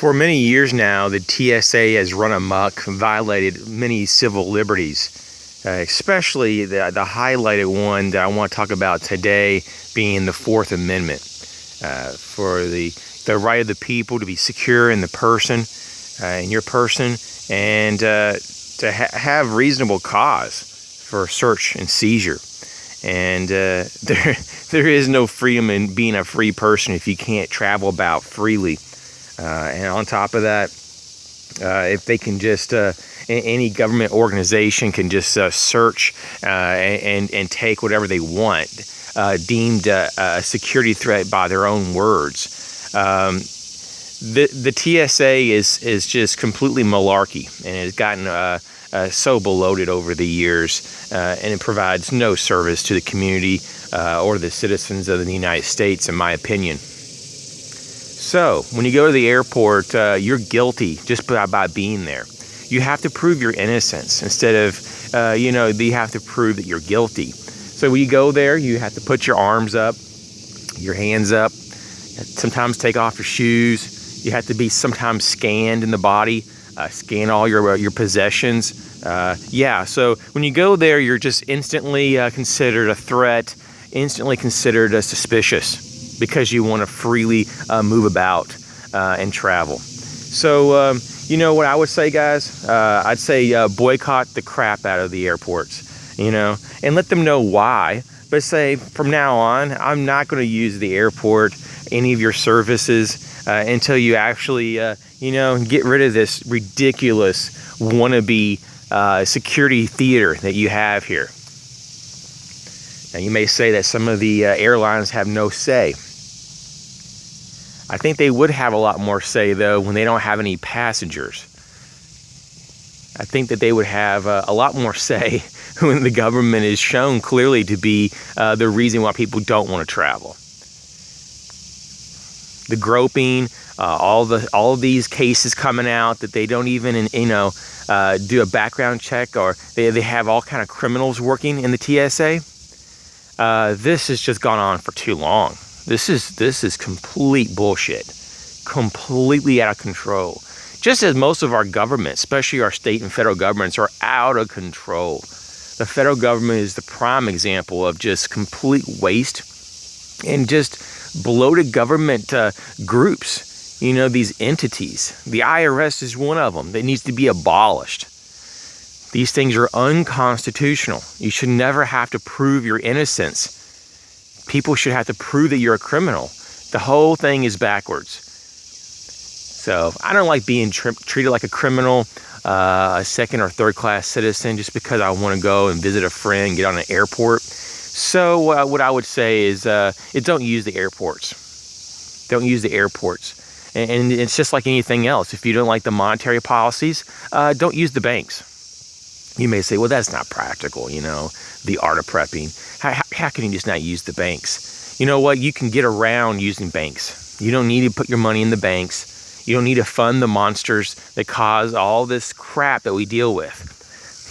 For many years now, the TSA has run amok, violated many civil liberties, especially the highlighted one that I want to talk about today being the Fourth Amendment, for the right of the people to be secure in your person, and to have reasonable cause for search and seizure. And there is no freedom in being a free person if you can't travel about freely. And on top of that, if they can just, any government organization can just search and take whatever they want, deemed a security threat by their own words. The TSA is just completely malarkey, and it has gotten so bloated over the years, and it provides no service to the community or the citizens of the United States, in my opinion. So, when you go to the airport, you're guilty just by being there. You have to prove your innocence instead of, you have to prove that you're guilty. So when you go there, you have to put your arms up, your hands up, sometimes take off your shoes. You have to be sometimes scanned in the body, scan all your possessions. So when you go there, you're just instantly considered a threat, instantly considered suspicious, because you want to freely move about and travel. So, what I would say, guys? I'd say boycott the crap out of the airports, and let them know why. But say, from now on, I'm not going to use the airport, any of your services, until you actually, get rid of this ridiculous wannabe security theater that you have here. Now, you may say that some of the airlines have no say. I think they would have a lot more say, though, when they don't have any passengers. I think that they would have a lot more say when the government is shown clearly to be the reason why people don't want to travel. The groping, all of these cases coming out that they don't even, do a background check, or they have all kind of criminals working in the TSA. This has just gone on for too long. This is complete bullshit, completely out of control. Just as most of our government, especially our state and federal governments, are out of control. The federal government is the prime example of just complete waste and just bloated government groups. These entities. The IRS is one of them that needs to be abolished. These things are unconstitutional. You should never have to prove your innocence. People should have to prove that you're a criminal. The whole thing is backwards. So I don't like being treated like a criminal, a second or third class citizen, just because I want to go and visit a friend, get on an airport. So what I would say is don't use the airports. Don't use the airports. And it's just like anything else. If you don't like the monetary policies, don't use the banks. You may say, well, that's not practical, the art of prepping. How can you just not use the banks? You know what? You can get around using banks. You don't need to put your money in the banks. You don't need to fund the monsters that cause all this crap that we deal with.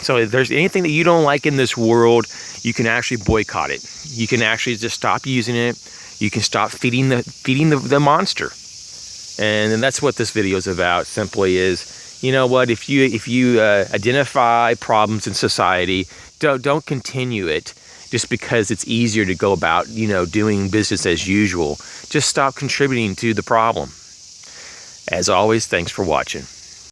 So if there's anything that you don't like in this world, you can actually boycott it. You can actually just stop using it. You can stop feeding the monster. And then that's what this video is about. Simply is, if you identify problems in society, don't continue it just because it's easier to go about, doing business as usual. Just stop contributing to the problem. As always, thanks for watching.